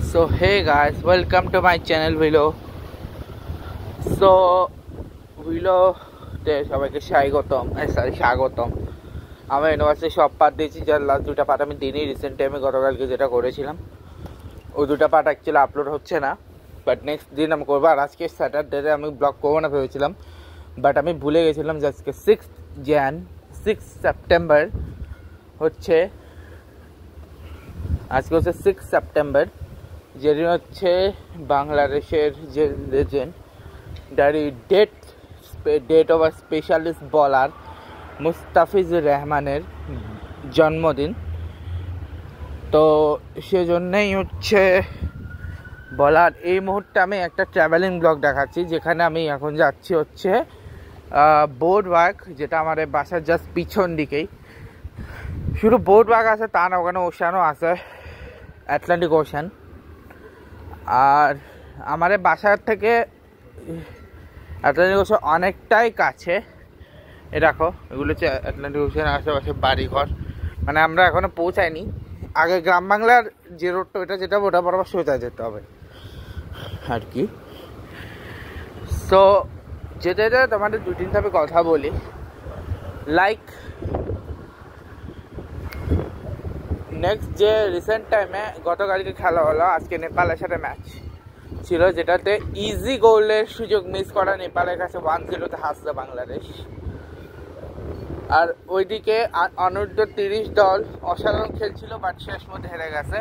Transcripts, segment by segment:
So hey guys, welcome to my channel Willow. So Willow তে সবাইকে স্বাগতম। আমি ইউনিভার্সিটি সব পার্ট দিয়েছি, যার লাস্ট দুটো পার্ট আমি দিনই রিসেন্ট টাইমে গতকালকে যেটা করেছিলাম ওই দুটো পার্ট অ্যাকচুয়ালি আপলোড হচ্ছে না, বাট নেক্সট দিন আমি করবো। আর আজকে স্যাটারডেতে আমি ব্লগ করবো না ভেবেছিলাম, বাট আমি ভুলে গেছিলাম যে আজকে 6 সেপ্টেম্বর হচ্ছে, আজকে হচ্ছে 6 সেপ্টেম্বর, যেদিন হচ্ছে বাংলাদেশের যে legendary date of a specialist bowler Mustafizur রহমানের জন্মদিন। তো সেজন্যই হচ্ছে বলার এই মুহূর্তে আমি একটা ট্রাভেলিং ব্লগ দেখাচ্ছি, যেখানে আমি এখন যাচ্ছি হচ্ছে বোর্ড ওয়াক, যেটা আমার বাসার জাস্ট পিছন দিকেই। শুধু বোর্ড ওয়াক আছে তা না, ওখানে ওশানও আছে, অ্যাটলান্টিক ওশান। আর আমার বাসার থেকে অ্যাটলান্টিক ওশান অনেকটাই কাছে। এ দেখো, এগুলো হচ্ছে অ্যাটলান্টিক ওশানের আশেপাশে বাড়িঘর, মানে আমরা এখনো পৌঁছাইনি। আগে গ্রাম বাংলার যে রোডটা ওটা যেটা ওটা বরাবর সোজা যেতে হবে আর কি। সো যেতে যেতে তোমাদের দু তিন ধাপে কথা বলি। লাইক নেক্সট যে রিসেন্ট টাইমে গতকালকে খেলা হলো, আজকে নেপালের সাথে ম্যাচ ছিল, যেটাতে ইজি গোলের সুযোগ মিস করা নেপালের কাছে 1-0 হারছে বাংলাদেশ। আর ওইদিকে অনূর্ধ্ব 30 দল অসাধারণ খেলছিল, বাট শেষ মধ্যে হেরে গেছে।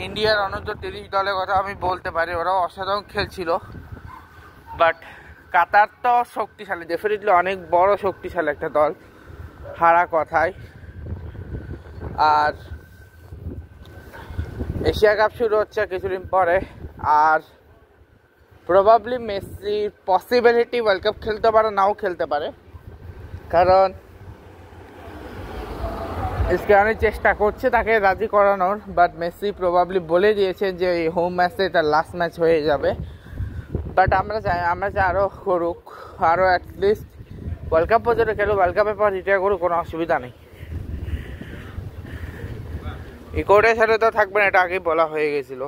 ইন্ডিয়ার অনূর্ধ্ব 30 দলের কথা আমি বলতে পারি, ওরাও অসাধারণ খেলছিল, বাট কাতার তো শক্তিশালী, ডেফিনেটলি অনেক বড় শক্তিশালী একটা দল, হারা কথায়। আর এশিয়া কাপ শুরু হচ্ছে কিছুদিন পরে, আর প্রবাবলি মেসির পসিবিলিটি ওয়ার্ল্ড কাপ খেলতে পারে, নাও খেলতে পারে, কারণ স্ক্যানি চেষ্টা করছে তাকে রাজি করানোর, বাট মেসি প্রবাবলি বলে দিয়েছেন যে এই হোম ম্যাচে এটা লাস্ট ম্যাচ হয়ে যাবে। বাট আমরা চাই আরও করুক, আরও অ্যাটলিস্ট ওয়ার্ল্ড কাপ পর্যন্ত খেলুক, ওয়ার্ল্ড কাপের পর রিটায়ার করুক, কোনো অসুবিধা নেই। ইকোডের সাথে তো থাকবেন, এটা আগেই বলা হয়ে গেছিল।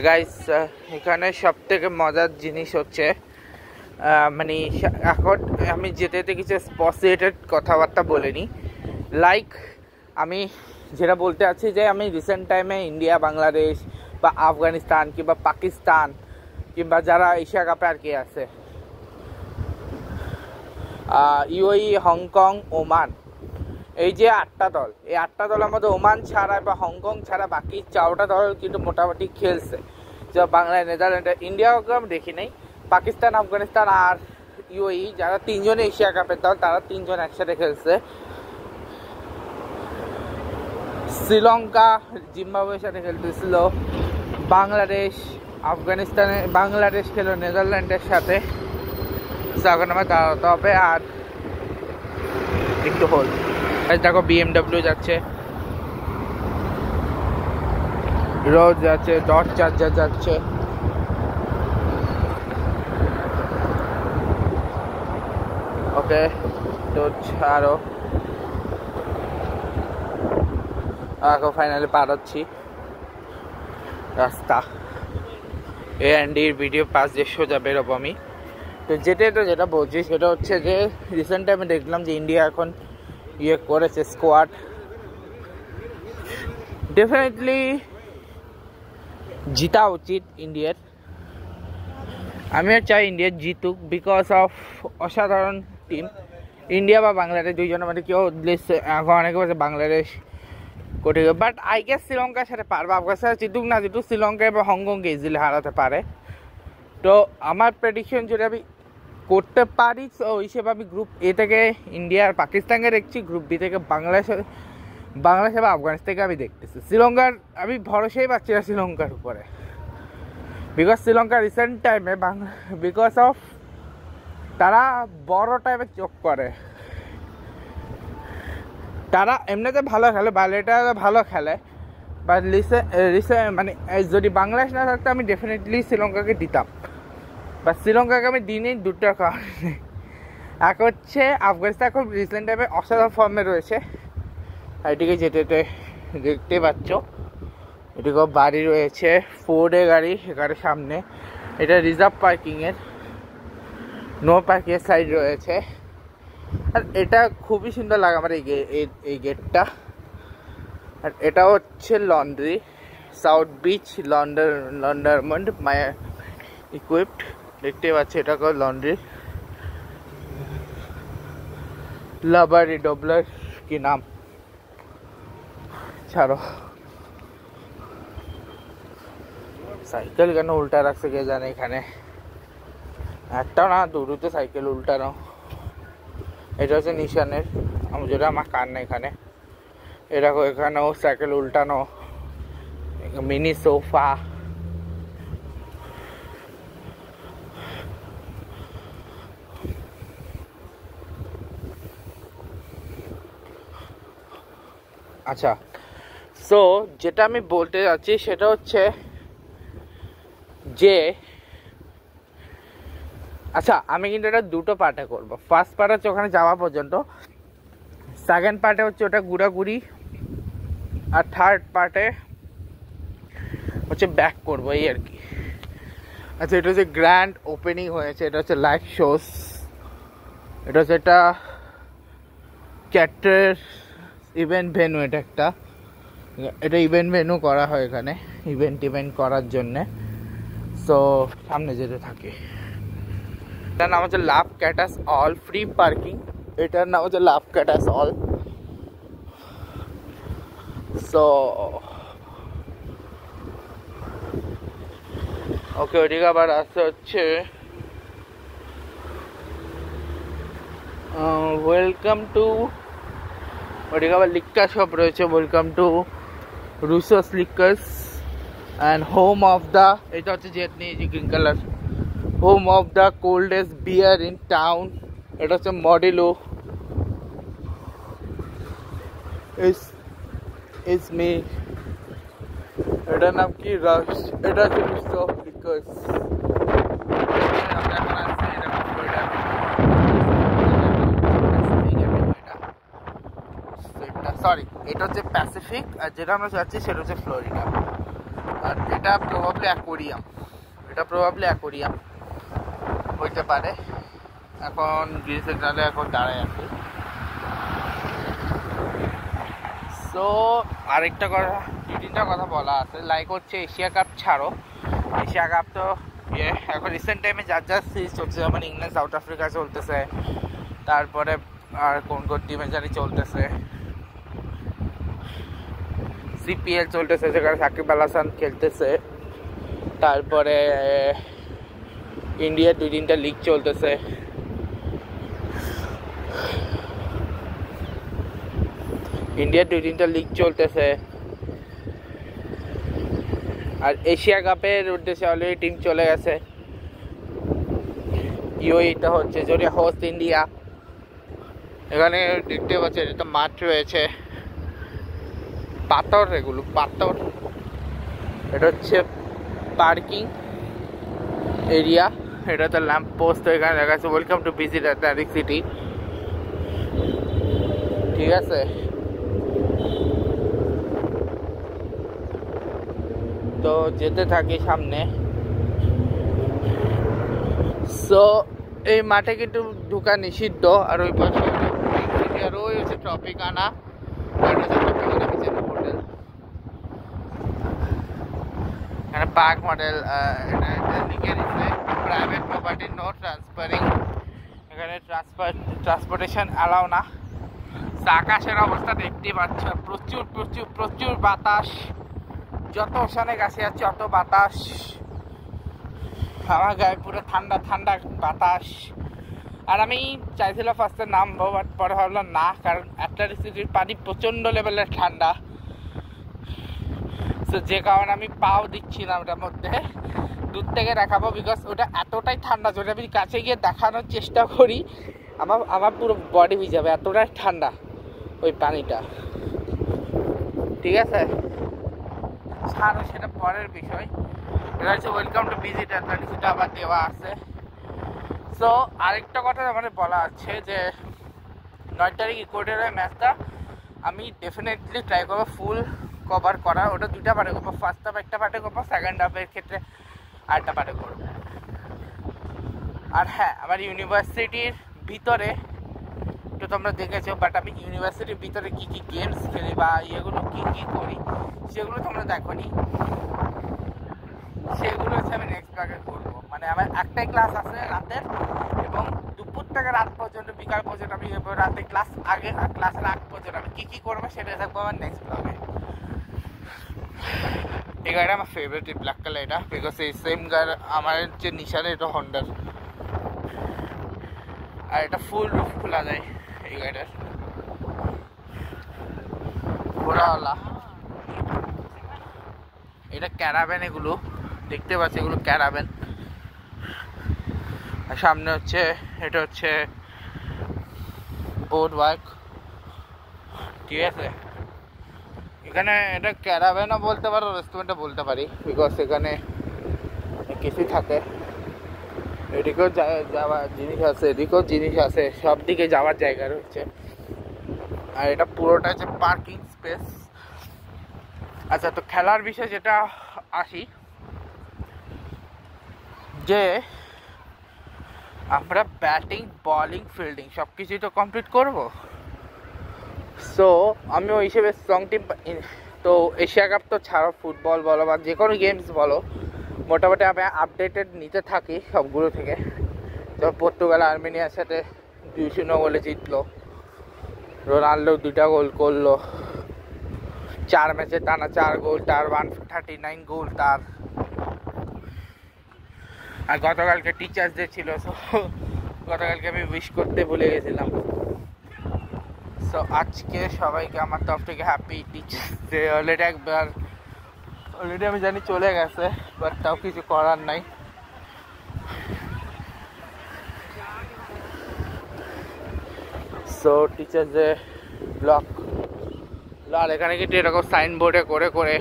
গাইস, এখানে সব থেকে মজার জিনিস হচ্ছে মানে এখন আমি যেতে যেতে কিছু স্পেসিয়েটেড কথাবার্তা বলিনি। লাইক আমি যেটা বলতে আছি যে আমি রিসেন্ট টাইমে ইন্ডিয়া, বাংলাদেশ বা আফগানিস্তান কিংবা পাকিস্তান কিংবা যারা এশিয়া কাপে আর কি আছে, ইউএই, হংকং, ওমান, এই যে 8টা দল, এই 8টা দলের মধ্যে ওমান ছাড়া বা হংকং ছাড়া বাকি 4টা দল কিন্তু মোটামুটি খেলছে। যা বাংলায় নেদারল্যান্ড, ইন্ডিয়াকে আমি দেখি নাই, পাকিস্তান, আফগানিস্তান আর ইউএই, যারা 3জনে এশিয়া কাপের দল, তারা 3জন একসাথে খেলছে। শ্রীলঙ্কা জিম্বাবুয়ের সাথে খেলতেছিল, বাংলাদেশ খেলো নেদারল্যান্ডের সাথে। এখন আমার দাঁড়াতে হবে আর একটু হল। দেখো BMW যাচ্ছে, রোজ যাচ্ছে, ডট চার্জার যাচ্ছে। ওকে, তো ছাড়ো, এখন ফাইনালি পার হচ্ছি রাস্তা। এর ভিডিও পাস দিয়ে সোজা বেরোবো আমি। তো যেটা বলছি সেটা হচ্ছে যে রিসেন্ট টাইমে দেখলাম যে ইন্ডিয়া এখন করেছে স্কোয়াড, ডেফিনেটলি জিতা উচিত ইন্ডিয়ার। আমিও চাই ইন্ডিয়া জিতুক, বিকজ অফ অসাধারণ টিম। ইন্ডিয়া বা বাংলাদেশ দুইজনের মধ্যে কেউ অনেকে বলছে বাংলাদেশ কোটি, বাট আই গেস শ্রীলঙ্কার সাথে পারবে। আফগানিস্তান জিতুক না জিতুক, শ্রীলঙ্কা এবং হংকংকে ইজিলি হারাতে পারে। তো আমার প্রেডিকশন যদি আমি করতে পারি, তো হিসেবে আমি গ্রুপ এ থেকে ইন্ডিয়া আর পাকিস্তানকে দেখছি, গ্রুপ বি থেকে বাংলাদেশ বা আফগানিস্তানকে আমি দেখতেছি। শ্রীলঙ্কার আমি ভরসাই পাচ্ছি না শ্রীলঙ্কার উপরে, বিকজ শ্রীলঙ্কা রিসেন্ট টাইমে বিকজ অফ তারা বড় টাইমে চোখ করে। তারা এমনিতে ভালো খেলে, ভালো খেলে, বাট মানে যদি বাংলাদেশ না থাকতো আমি ডেফিনেটলি শ্রীলঙ্কাকে দিতাম, বাট শ্রীলঙ্কাকে আমি দিনই দুটোর কারণে। এক হচ্ছে আফগানিস্তান খুব রিসেন্ট টাইমে অসাধারণ ফর্মে রয়েছে, এদিকে যেতে দেখতে পাচ্ছ এদিকে বাড়ি রয়েছে, ফোর্ডে গাড়ি এখানে সামনে, এটা রিজার্ভ পার্কিং এর, নো পার্কিং এর সাইড রয়েছে। আর এটা খুবই সুন্দর লাগে আমার এই গেটটা। আর এটা হচ্ছে লন্ড্রি, সাউথ বিচ লন্ডারমন্ড মাই ইকুইপড, দেখতে পাচ্ছি এটা লন্ড্রি। লাভারি ডবলার কি নাম, ছাড়ো। সাইকেল কেন উল্টা রাখছে কে জানে, এখানে একটা না দুটো সাইকেল উল্টানো। এটা হচ্ছে নিশানের, যেটা আমার কার না এখানে, এরকম এখানেও সাইকেল উল্টানো, মিনি সোফা। আচ্ছা, সো যেটা আমি বলতে যাচ্ছি সেটা হচ্ছে যে, আচ্ছা আমি কিন্তু এটা দুটো পার্টে করব। ফার্স্ট পার্ট হচ্ছে ওখানে যাওয়া পর্যন্ত, সেকেন্ড পার্টে হচ্ছে ওটা ঘোরাঘুরি, আর থার্ড পার্টে হচ্ছে ব্যাক করবো এই আর কি। আচ্ছা, এটা হচ্ছে গ্র্যান্ড ওপেনিং হয়েছে, এটা হচ্ছে লাইভ শোস, এটা হচ্ছে একটা ক্যাটের ইভেন্ট ভেন্যু, এটা ইভেন্ট ভেন্যু করা হয় এখানে ইভেন্ট করার জন্যে। সো সামনে যেতে থাকে, এটার নাম হচ্ছে লাভ ক্যাটাস অল ফ্রি পার্কিং, এটার নাম হচ্ছে লাভ ক্যাটাস অল। সো ওকে, ওইদিকে আবার আসতে হচ্ছে ওয়েলকাম টু, ওইদিকে আবার লিক্কার শপ রয়েছে, welcome to Russo's liquors and home of the, এটা হচ্ছে জেটনি green colour, home of the coldest beer in town, এটা হচ্ছে মডেলো, ইজ মি, এটার নাম কি রাশ, এটা হচ্ছে রুসোস লিক্কার্স। সরি, এটা হচ্ছে প্যাসিফিক, আর যেটা আমরা যাচ্ছি সেটা হচ্ছে ফ্লোরিডা। আর এটা প্রবাবলি অ্যাকোরিয়াম হইতে পারে। এখন গ্রিন সিগনালে এখন দাঁড়ায় আছি। সো আরেকটা কথা, দু তিনটা কথা বলা আছে, লাইক হচ্ছে এশিয়া কাপ ছাড়ো, এশিয়া কাপ তো এখন রিসেন্ট টাইমে যা সিরিজ চলছে, যেমন ইংল্যান্ড সাউথ আফ্রিকা চলতেছে, তারপরে আর কোন টিমে জানি চলতেছে, সিপিএল চলতেছে যেখানে সাকিব আল হাসান খেলতেছে, তারপরে ইন্ডিয়ার 2-3টা লিগ চলতেছে। আর এশিয়া কাপের উদ্দেশ্যে অলরেডি টিম চলে গেছে, ইউএইটা হচ্ছে যদি হোস্ট ইন্ডিয়া। এখানে দেখতে পাচ্ছি এটা মাঠ রয়েছে, পাথর, এগুলো পাথর। এটা হচ্ছে পার্কিং এরিয়া, এটা তো ল্যাম্প পোস্ট, এখানে দেখা যাচ্ছে welcome to visit Atlantic city, ঠিক আছে। তো যেতে থাকি সামনে। সো এই মাঠে কিন্তু ঢোকা নিষিদ্ধ। আর ওই পাশে আর ওই হচ্ছে ট্রপিকানা, হোটেল, এখানে park model, private property, no transferring, এখানে ট্রান্সপোর্টেশন অ্যালাউ না। আকাশের অবস্থা দেখতে পাচ্ছ, প্রচুর প্রচুর প্রচুর বাতাস, যত ওখানে গাছে যাচ্ছে অত বাতাস, আমার গায়ে পুরো ঠান্ডা ঠান্ডা বাতাস। আর আমি চাইছিলাম ফার্স্টে নামবো, বাট পরে ভাবলাম না, কারণ আটলান্টিক সিটির পানি প্রচণ্ড লেভেলের ঠান্ডা। সো যে কারণে আমি পাও দিচ্ছি না ওটার মধ্যে, দূর থেকে দেখাবো, বিকজ ওটা এতটাই ঠান্ডা, যদি আমি কাছে গিয়ে দেখানোর চেষ্টা করি আমার পুরো বডি ভিজাবে, এতটাই ঠান্ডা ওই পানিটা, ঠিক আছে। ছাড়ো, সেটা পরের বিষয়। এটা হচ্ছে welcome to visit Atlantic city, আবার দেওয়া আছে। সো আরেকটা কথা আমাদের বলা আছে যে 9 তারিখ ইকুয়েডরের ম্যাচটা আমি ডেফিনেটলি ট্রাই করবো ফুল কভার করা। ওটা দুটা পার্টে করবো, ফার্স্ট হাফ একটা পার্টে করবো, সেকেন্ড হাফের ক্ষেত্রে আরেকটা পার্টে করবো। আর হ্যাঁ, আমার ইউনিভার্সিটির ভিতরে তো তোমরা দেখেছো, বাট আমি ইউনিভার্সিটির ভিতরে কী কী গেমস খেলি বা ইয়েগুলো কী কী করি সেগুলো তোমরা দেখোনি। সেগুলো হচ্ছে আমি নেক্সট ব্লগে করবো। মানে আমার একটাই ক্লাস আছে রাতের, এবং দুপুর থেকে রাত পর্যন্ত, বিকাল পর্যন্ত আমি রাতে ক্লাস আগে আর ক্লাসের আগ পর্যন্ত আমি কী কী করবো সেটা থাকবো আমার নেক্সট ব্লগে। এই গাড়িটা আমার ফেভারিট, এই ব্ল্যাক কালার এটা, বিকজ এই সেম গাড়ি আমার যে নিশানে এটা হন্ডার, আর এটা ফুল রুফ খোলা যায় এই গাড়িটার, ঘোড়াওয়ালা। এটা ক্যারাভ্যান, এগুলো দেখতে পাচ্ছি এগুলো ক্যারাভ্যান। আর সামনে হচ্ছে, এটা হচ্ছে বোর্ড ওয়ার্ক, ঠিক আছে। এখানে এটা ক্যারাভ্যানও বলতে পারো, রেস্টুরেন্টও বলতে পারি, বিকজ এখানে কিছু থাকে। এদিকেও যাওয়ার জিনিস আছে, এদিকেও জিনিস আছে, সব দিকে যাওয়ার জায়গা রয়েছে। আর এটা পুরোটা হচ্ছে পার্কিং স্পেস। আচ্ছা, তো খেলার বিষয় যেটা আসি, যে আমরা ব্যাটিং, বলিং, ফিল্ডিং সব কিছুই তো কমপ্লিট করবো। সো আমি ওই হিসেবে স্ট্রং টিম, তো এশিয়া কাপ তো ছাড়ো, ফুটবল বলো বা যে কোনো গেমস বলো, মোটামুটি আমি আপডেটেড নিতে থাকি সবগুলো থেকে। তো পর্তুগাল আর্মেনিয়ার সাথে 2-0 গোলে জিতলো, রোনাল্ডো 2টা গোল করলো, 4 ম্যাচে টানা 4 গোল, তার 139 গোল তার। আর গতকালকে টিচার্স ডে ছিল, সো গতকালকে আমি উইশ করতে ভুলে গেছিলাম। সো আজকে সবাইকে আমার তরফ থেকে হ্যাপি টিচার্স ডে। অলরেডি আমি জানি চলে গেছে, বাট তাও কিছু করার নাই। সো টিচার্স ডে ব্লক, আর এখানে কিন্তু এরকম সাইনবোর্ডে করে করে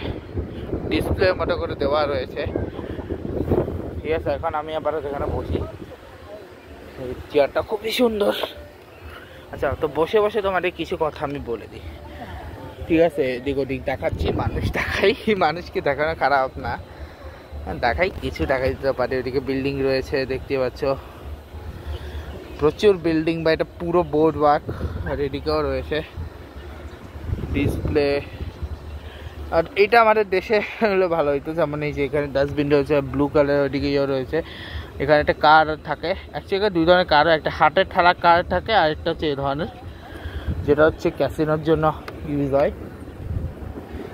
ডিসপ্লে মতো করে দেওয়া রয়েছে, ঠিক আছে। এখন আমি আবার এখানে বসি, চেয়ারটা খুবই সুন্দর। আচ্ছা, তো বসে বসে তোমাদের কিছু কথা আমি বলে দিই, ঠিক আছে। এদিক ওদিক দেখাচ্ছি, মানুষ দেখাই, মানুষকে দেখানো খারাপ না, দেখাই, কিছু দেখা দিতে পারে। ওইদিকে বিল্ডিং রয়েছে দেখতে পাচ্ছ, প্রচুর বিল্ডিং, বা এটা পুরো বোর্ড ওয়ার্ক। আর এদিকেও রয়েছে ডিসপ্লে। আর এটা আমাদের দেশে হলে ভালো হইতো, যেমন এই যে এখানে ডাস্টবিন রয়েছে ব্লু কালার, ওইদিকে রয়েছে। এখানে একটা কার থাকে, অ্যাকচুয়ালি 2 ধরনের কার, একটা হাটের ঠেলা কার থাকে, আর একটা হচ্ছে এই ধরনের, যেটা হচ্ছে ক্যাসিনোর জন্য ইউজ হয়।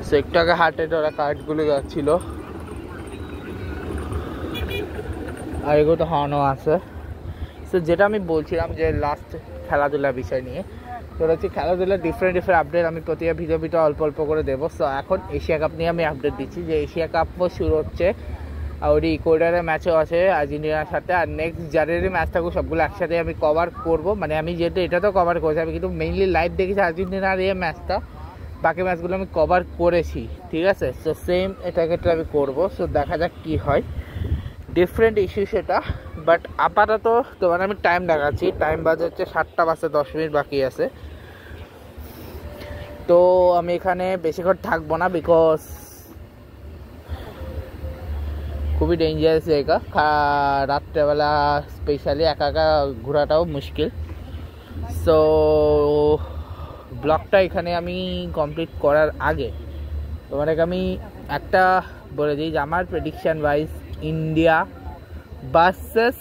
সো একটু আগে হাটে ওরা কার্ডগুলো যাচ্ছিল, আর এগুলো তো হর্নও আছে। সো যেটা আমি বলছিলাম যে লাস্ট খেলাধুলার বিষয় নিয়ে, তো হচ্ছে খেলাধুলার ডিফারেন্ট আপডেট আমি প্রতিটা ভিডিও অল্প অল্প করে দেবো। সো এখন এশিয়া কাপ নিয়ে আমি আপডেট দিচ্ছি, যে এশিয়া কাপও শুরু হচ্ছে, আর ওই ইকুয়েডরের ম্যাচও আছে আর্জেন্টিনার সাথে। আর নেক্সট যাদেরই ম্যাচ থাকুক সবগুলো একসাথে আমি কভার করব। মানে আমি যেহেতু এটা তো কভার করেছি, আমি কিন্তু মেইনলি লাইভ দেখেছি আর্জেন্টিনার এই ম্যাচটা, বাকি ম্যাচগুলো আমি কভার করেছি, ঠিক আছে। সো সেম এটা ক্ষেত্রে আমি করবো। সো দেখা যাক কী হয়, ডিফারেন্ট ইস্যু সেটা। বাট আপাতত তোমার আমি টাইম দেখাচ্ছি, টাইম বাজে হচ্ছে 7টা বাজতে 10 মিনিট বাকি আছে। তো আমি এখানে বেশিক্ষণ থাকবো না, বিকজ খুবই ডেঞ্জারাস জায়গা, রাত্রেবেলা স্পেশালি একা একা ঘোরাটাও মুশকিল। সো ব্লগটা এখানে আমি কমপ্লিট করার আগে তোমাদেরকে আমি একটা বলে দিই, যে আমার prediction wise India versus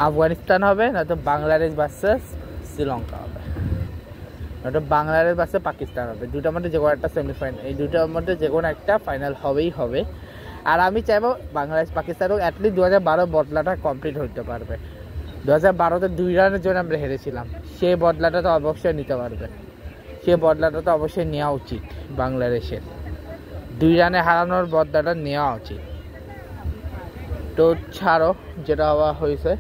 Afghanistan হবে, নয়তো বাংলাদেশ ভার্সেস শ্রীলঙ্কা হবে, নয়তো বাংলাদেশ ভার্সেস পাকিস্তান হবে। দুটার মধ্যে যে কোনো একটা সেমিফাইনাল, এই দুটার মধ্যে যে কোনো একটা ফাইনাল হবেই হবে। আর আমি চাইবো বাংলাদেশ পাকিস্তানও অ্যাটলিস্ট 2012 বদলাটা কমপ্লিট হতে পারবে। 2012-তে 2 রানের জন্য আমরা হেরেছিলাম, সে বদলাটা তো অবশ্যই নিতে পারবে, সে বদলাটা তো অবশ্যই নেওয়া উচিত। বাংলাদেশের 2 রানে হারানোর বদলাটা নেওয়া উচিত। তো ছাড়ো, যেটা হওয়া হয়েছে।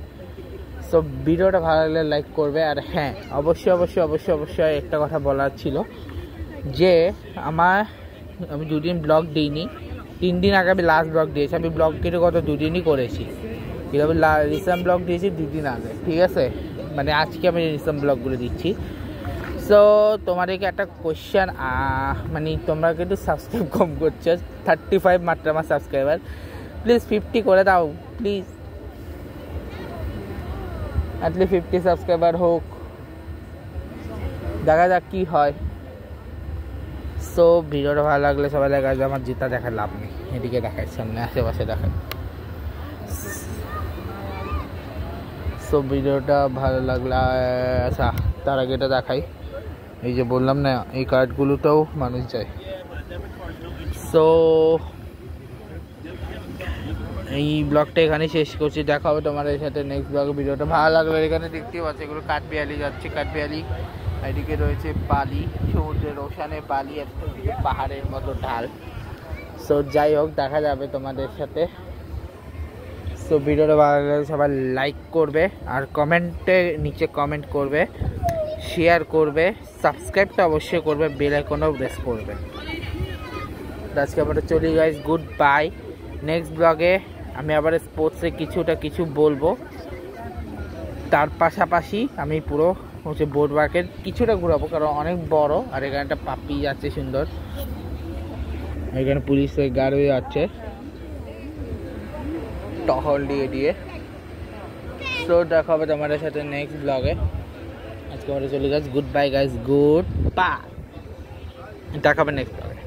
সো ভিডিওটা ভালো লাগলে লাইক করবে। আর হ্যাঁ, অবশ্যই অবশ্যই অবশ্যই অবশ্যই একটা কথা বলার ছিল, যে আমি 2 দিন ব্লগ দিইনি, 3 দিন আগে আমি লাস্ট ব্লগ দিয়েছি। আমি ব্লগ কিন্তু গত 2 দিনই করেছি, কিন্তু আমি রিসেন্ট ব্লগ দিয়েছি 2 দিন আগে, ঠিক আছে। মানে আজকে আমি রিসেন্ট ব্লগগুলো দিচ্ছি। সো তোমাদেরকে একটা কোয়েশ্চেন, মানে তোমরা কিন্তু সাবস্ক্রাইব কম করছো, 35 মাত্র আমার সাবস্ক্রাইবার, প্লিজ 50 করে দাও প্লিজ, অ্যাটলিস্ট 50 সাবস্ক্রাইবার হোক, দেখা যাক কি হয়। সো ভিডিওটা ভালো লাগলে সবাই দেখা যায়, আমার জুতা দেখার লাভ নেই, এদিকে দেখায় সামনে আশেপাশে দেখায়। সো ভিডিওটা ভালো লাগলে, আচ্ছা তার আগে এটা দেখাই, এই যে বললাম না এই কার্ডগুলোতেও মানুষ যায়। সো এই ব্লগটা এখানে শেষ করছি, দেখা হবে তোমাদের সাথে নেক্সট ব্লগে। ভিডিওটা ভালো লাগলে এখানে দেখতেই পাচ্ছি এগুলো কাঠবিয়ালি যাচ্ছে, কাঠবিয়ালি, এদিকে রয়েছে বালি, সমুদ্রের ওশানে বালি, আর পাহাড়ের মতো ঢাল। সো যাই হোক, দেখা যাবে তোমাদের সাথে। সো ভিডিওটা ভালো লাগলে সবাই লাইক করবে, আর কমেন্টে নিচে কমেন্ট করবে, শেয়ার করবে, সাবস্ক্রাইবটা অবশ্যই করবে, বেল আইকনও প্রেস করবে। আজকে আমরা চলি গাইস, গুড বাই। নেক্সট ব্লগে আমি আবার স্পোর্টসে কিছু বলবো, তার পাশাপাশি আমি পুরো হচ্ছে বোর্ড ওয়ার্কের কিছুটা ঘুরাবো, কারণ অনেক বড়। আর এখানে একটা পাপি যাচ্ছে সুন্দর, এখানে পুলিশের গার্ড হয়ে যাচ্ছে টহল দিয়ে। সো দেখা হবে তোমাদের সাথে নেক্সট ব্লগে। আজকে আমরা চলে যাচ্ছি, good bye guys, good bye, দেখা হবে নেক্সট ব্লগে।